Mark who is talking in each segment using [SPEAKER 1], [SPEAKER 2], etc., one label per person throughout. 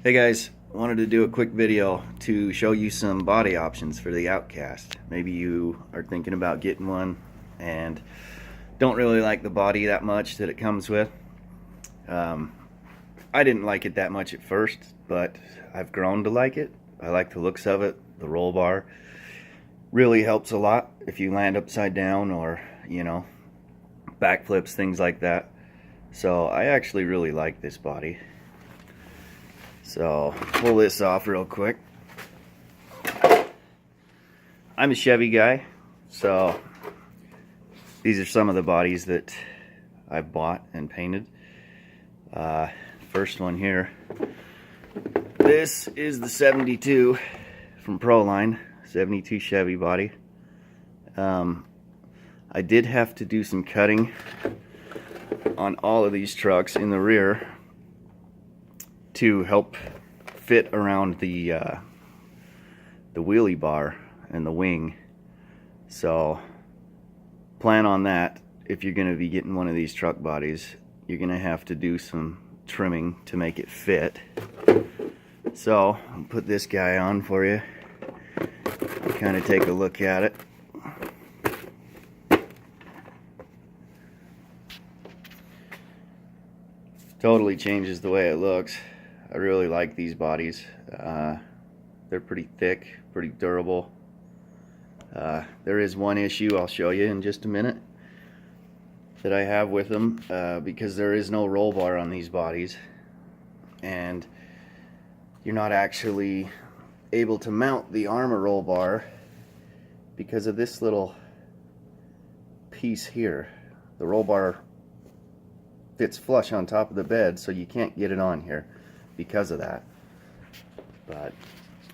[SPEAKER 1] Hey guys, wanted to do a quick video to show you some body options for the Outcast. Maybe you are thinking about getting one and don't really like the body that much that it comes with. I didn't like it that much at first, but I've grown to like it. I like the looks of it. The roll bar really helps a lot if you land upside down or, backflips, things like that. So I actually really like this body. So pull this off real quick. I'm a Chevy guy, so these are some of the bodies that I've bought and painted. First one here, this is the 72 from Proline, 72 Chevy body. I did have to do some cutting on all of these trucks in the rear to help fit around the wheelie bar and the wing. So plan on that. If you're going to be getting one of these truck bodies, you're going to have to do some trimming to make it fit. So I'll put this guy on for you, kind of take a look at it. Totally changes the way it looks. I really like these bodies. They're pretty thick, pretty durable. There is one issue I'll show you in just a minute that I have with them, because there is no roll bar on these bodies, and you're not actually able to mount the Arrma roll bar because of this little piece here. The roll bar fits flush on top of the bed, so you can't get it on here because of that. But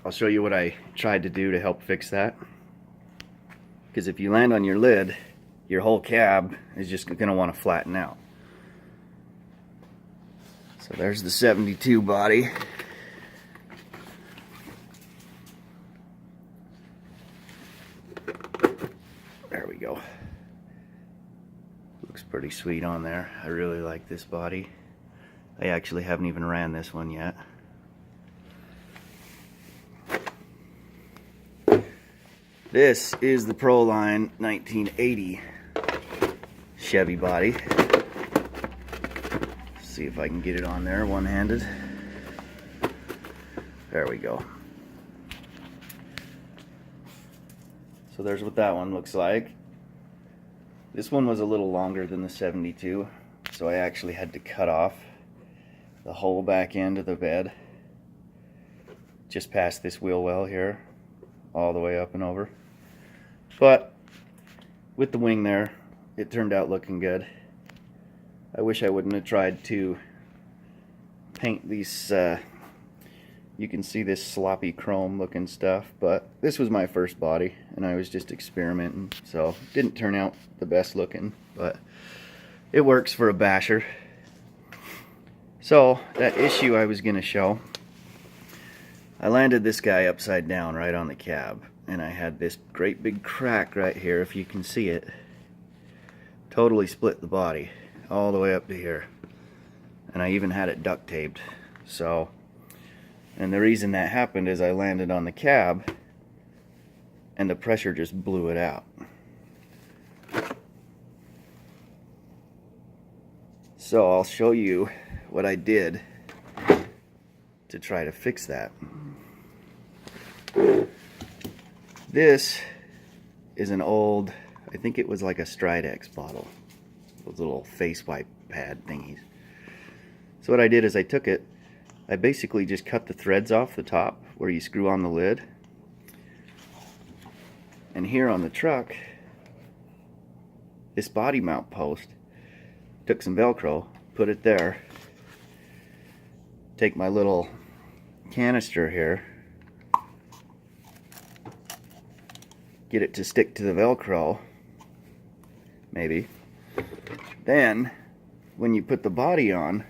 [SPEAKER 1] I'll show you what I tried to do to help fix that, because if you land on your lid, your whole cab is just going to want to flatten out. So there's the 72 body. There we go. Looks pretty sweet on there. I really like this body. I actually haven't even ran this one yet. This is the Proline 1980 Chevy body. See if I can get it on there one-handed. There we go. So there's what that one looks like. This one was a little longer than the 72, so I actually had to cut off the whole back end of the bed, just past this wheel well here, all the way up and over. But with the wing there, it turned out looking good. I wish I wouldn't have tried to paint these, you can see this sloppy chrome looking stuff, but this was my first body and I was just experimenting, so it didn't turn out the best looking, but it works for a basher. So that issue I was going to show, I landed this guy upside down right on the cab, and I had this great big crack right here, if you can see it. Totally split the body all the way up to here, and I even had it duct taped. So, and the reason that happened is I landed on the cab and the pressure just blew it out. So I'll show you what I did to try to fix that. This is an old, I think it was like a Stridex bottle, those little face wipe pad thingies. So what I did is I took it, I basically just cut the threads off the top where you screw on the lid, and here on the truck, this body mount post, took some Velcro, put it there, take my little canister here, get it to stick to the Velcro, maybe. Then, when you put the body on,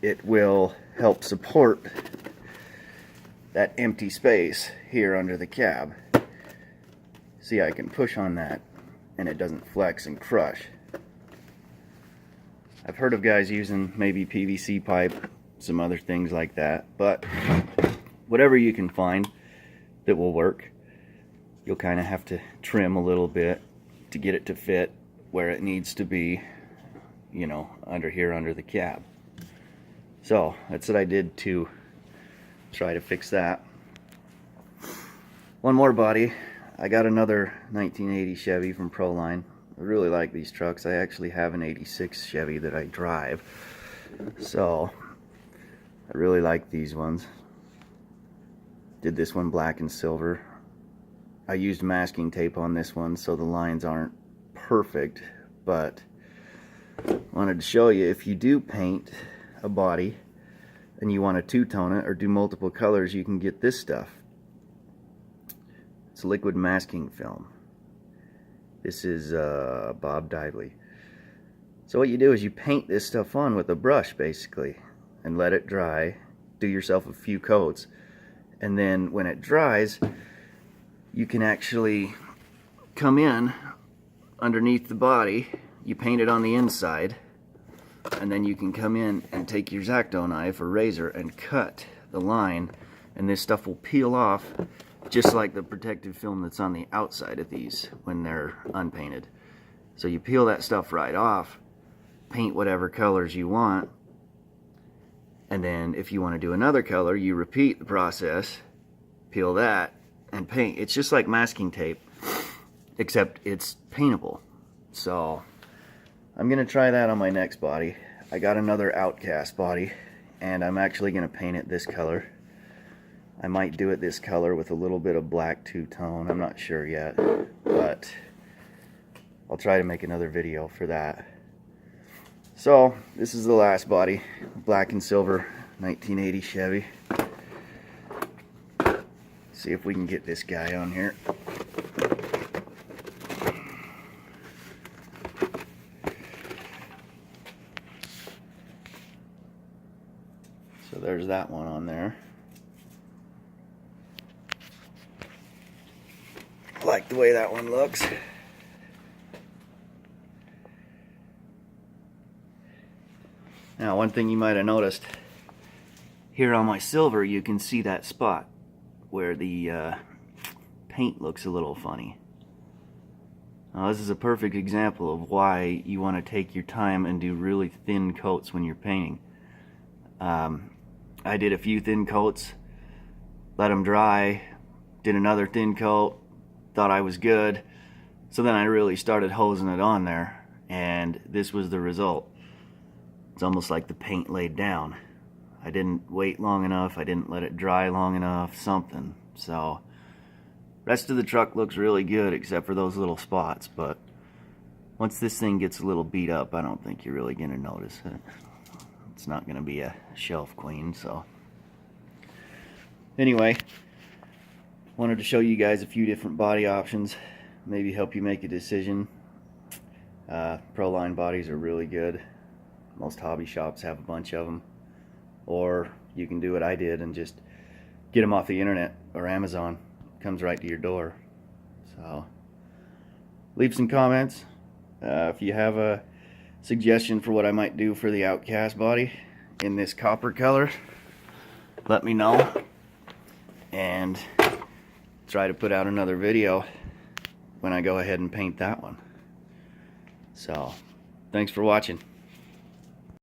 [SPEAKER 1] it will help support that empty space here under the cab. See, I can push on that and it doesn't flex and crush. I've heard of guys using maybe PVC pipe, some other things like that, but whatever you can find that will work. You'll kind of have to trim a little bit to get it to fit where it needs to be, you know, under here under the cab. So that's what I did to try to fix that. One more body. I got another 1980 Chevy from Proline. I really like these trucks. I actually have an 86 Chevy that I drive, so I really like these ones. Did this one black and silver. I used masking tape on this one so the lines aren't perfect, but wanted to show you, if you do paint a body and you want to two-tone it or do multiple colors, you can get this stuff. It's liquid masking film. This is Bob Dively. So what you do is you paint this stuff on with a brush basically and let it dry. Do yourself a few coats, and then when it dries, you can actually come in underneath the body. You paint it on the inside, and then you can come in and take your X-Acto knife or razor and cut the line, and this stuff will peel off just like the protective film that's on the outside of these when they're unpainted. So you peel that stuff right off, paint whatever colors you want, and then if you want to do another color, you repeat the process, peel that, and paint. It's just like masking tape, except it's paintable. So I'm gonna try that on my next body. I got another Outcast body, and I'm actually gonna paint it this color. I might do it this color with a little bit of black two-tone. I'm not sure yet, but I'll try to make another video for that. So this is the last body, black and silver 1980 Chevy. See if we can get this guy on here. So there's that one on there. I like the way that one looks. Now, one thing you might have noticed, here on my silver you can see that spot where the paint looks a little funny. Now, this is a perfect example of why you want to take your time and do really thin coats when you're painting. I did a few thin coats, let them dry, did another thin coat, thought I was good, so then I really started hosing it on there, and this was the result. It's almost like the paint laid down. I didn't wait long enough, I didn't let it dry long enough, something. So rest of the truck looks really good except for those little spots, but once this thing gets a little beat up, I don't think you're really gonna notice it. It's not gonna be a shelf queen. So anyway, wanted to show you guys a few different body options, maybe help you make a decision. Proline bodies are really good. Most hobby shops have a bunch of them. Or you can do what I did and just get them off the internet or Amazon. It comes right to your door. So leave some comments. If you have a suggestion for what I might do for the Outcast body in this copper color, let me know, and try to put out another video when I go ahead and paint that one. So thanks for watching.